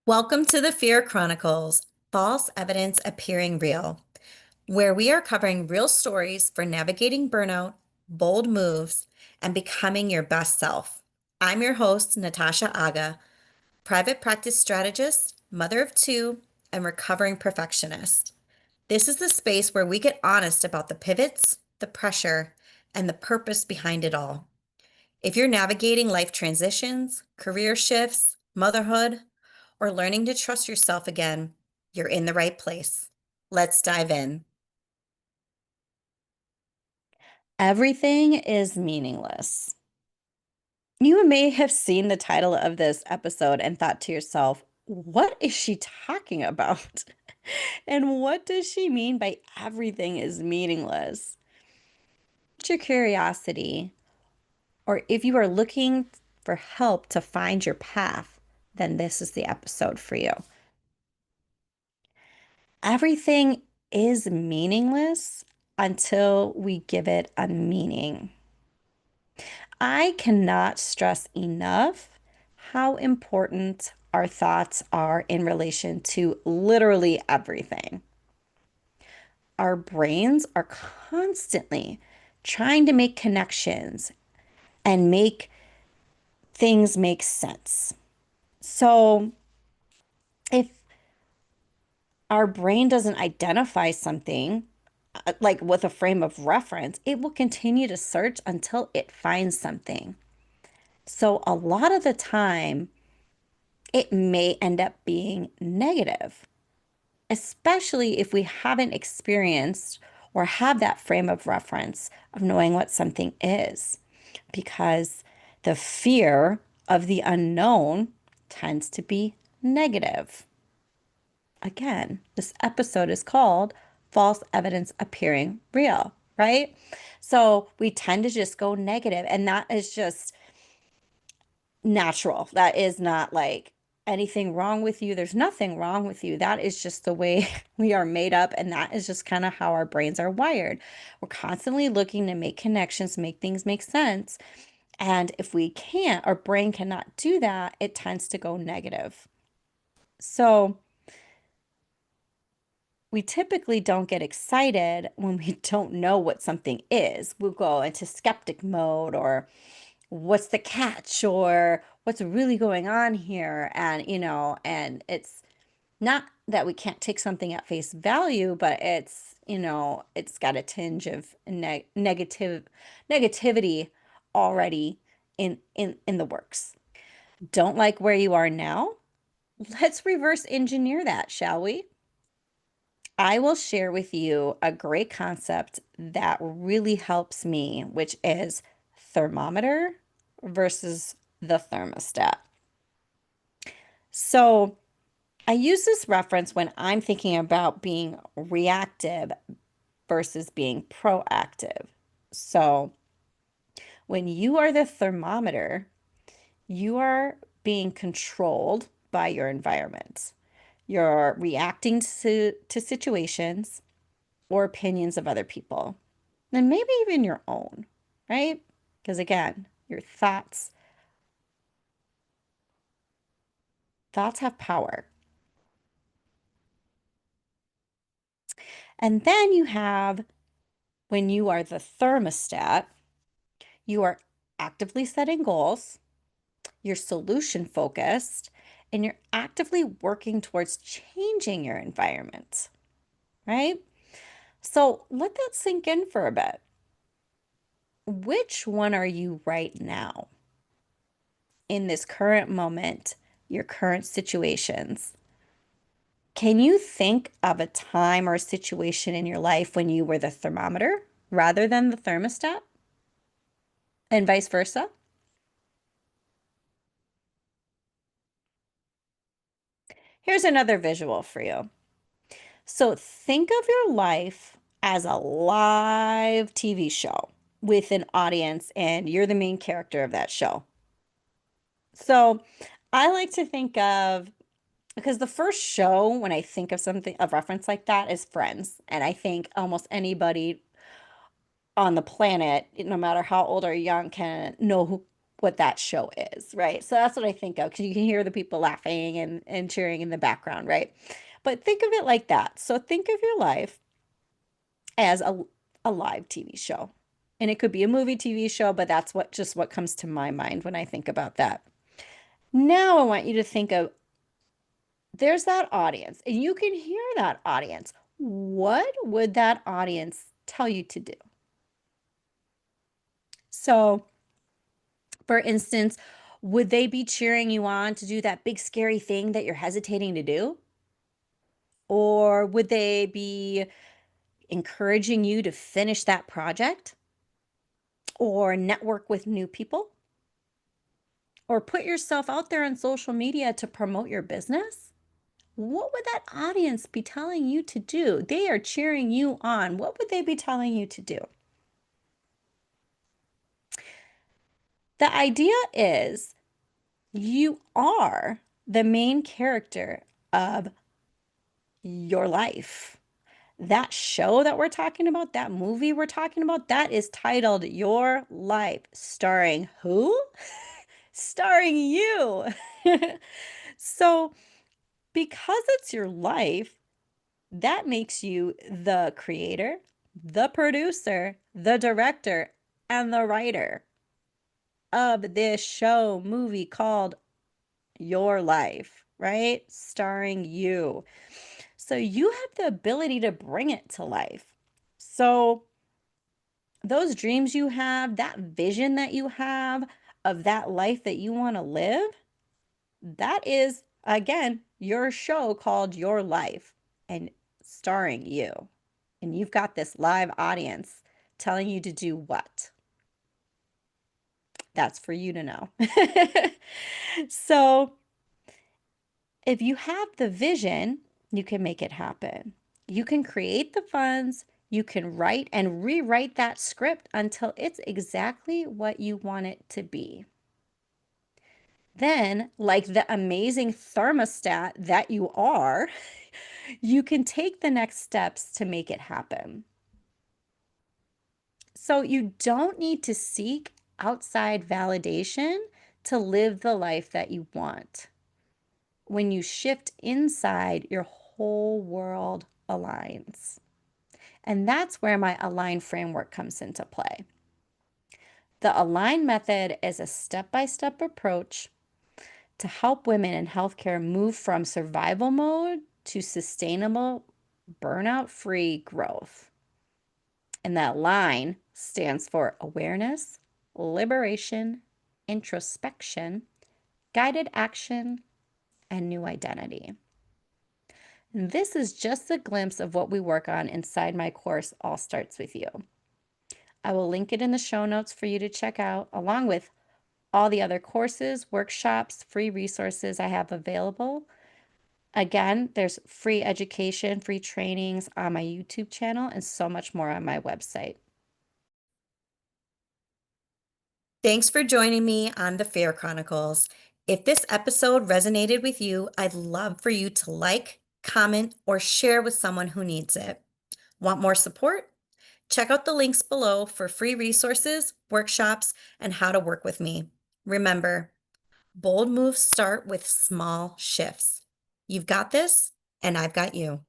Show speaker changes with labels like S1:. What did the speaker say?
S1: Welcome to the F.E.A.R Chronicles, false evidence appearing real, where we are covering real stories for navigating burnout, bold moves, and becoming your best self. I'm your host, Natasha Agha, private practice strategist, mother of two, and recovering perfectionist. This is the space where we get honest about the pivots, the pressure, and the purpose behind it all. If you're navigating life transitions, career shifts, motherhood, or learning to trust yourself again, you're in the right place. Let's dive in. Everything is meaningless. You may have seen the title of this episode and thought to yourself, what is she talking about? And what does she mean by everything is meaningless? What's your curiosity? Or if you are looking for help to find your path, then this is the episode for you. Everything is meaningless until we give it a meaning. I cannot stress enough how important our thoughts are in relation to literally everything. Our brains are constantly trying to make connections and make things make sense. So, if our brain doesn't identify something like with a frame of reference, it will continue to search until it finds something. So, a lot of the time, it may end up being negative, especially if we haven't experienced or have that frame of reference of knowing what something is, because the fear of the unknown tends to be negative. Again, this episode is called False Evidence Appearing Real, right? So we tend to just go negative, and that is just natural. That is not like anything wrong with you. There's nothing wrong with you. That is just the way we are made up, and that is just kind of how our brains are wired. We're constantly looking to make connections, make things make sense. And if we can't, our brain cannot do that, it tends to go negative. So, we typically don't get excited when we don't know what something is. We'll go into skeptic mode, or what's the catch, or what's really going on here? And it's not that we can't take something at face value, but it's got a tinge of negativity already in the works. Don't like where you are now? Let's reverse engineer that, shall we? I will share with you a great concept that really helps me, which is thermometer versus the thermostat. So I use this reference when I'm thinking about being reactive versus being proactive. So when you are the thermometer, you are being controlled by your environment. You're reacting to situations or opinions of other people, and maybe even your own, right? Because again, your thoughts have power. And then you have, when you are the thermostat, you are actively setting goals, you're solution focused, and you're actively working towards changing your environment, right? So let that sink in for a bit. Which one are you right now in this current moment, your current situations? Can you think of a time or a situation in your life when you were the thermometer rather than the thermostat, and vice versa? Here's another visual for you. So think of your life as a live TV show with an audience, and you're the main character of that show. So I like to think of, because the first show when I think of something, a reference like that, is Friends. And I think almost anybody on the planet, no matter how old or young, can know what that show is, right? So that's what I think of because you can hear the people laughing and cheering in the background, right? But think of it like that. So think of your life as a live TV show. And it could be a movie TV show, but that's what comes to my mind when I think about that. Now I want you to think of there's that audience, and you can hear that audience. What would that audience tell you to do? So, for instance, would they be cheering you on to do that big scary thing that you're hesitating to do? Or would they be encouraging you to finish that project or network with new people or put yourself out there on social media to promote your business? What would that audience be telling you to do? They are cheering you on. What would they be telling you to do? The idea is you are the main character of your life. That show that we're talking about, that movie we're talking about, that is titled Your Life, starring who? Starring you. So, because it's your life, that makes you the creator, the producer, the director, and the writer of this show, movie called Your Life, right? Starring you. So you have the ability to bring it to life. So those dreams you have, that vision that you have of that life that you want to live, that is, again, your show called Your Life and starring you. And you've got this live audience telling you to do what? That's for you to know. So if you have the vision, you can make it happen. You can create the funds, you can write and rewrite that script until it's exactly what you want it to be. Then, like the amazing thermostat that you are, you can take the next steps to make it happen. So you don't need to seek outside validation to live the life that you want. When you shift inside, your whole world aligns. And that's where my align framework comes into play. The align method is a step-by-step approach to help women in healthcare move from survival mode to sustainable, burnout-free growth. And that line stands for awareness, liberation, introspection, guided action, and new identity. And this is just a glimpse of what we work on inside my course, All Starts With You. I will link it in the show notes for you to check out, along with all the other courses, workshops, free resources I have available. Again, there's free education, free trainings on my YouTube channel, and so much more on my website. Thanks for joining me on the F.E.A.R Chronicles. If this episode resonated with you, I'd love for you to like, comment, or share with someone who needs it. Want more support? Check out the links below for free resources, workshops, and how to work with me. Remember, bold moves start with small shifts. You've got this, and I've got you.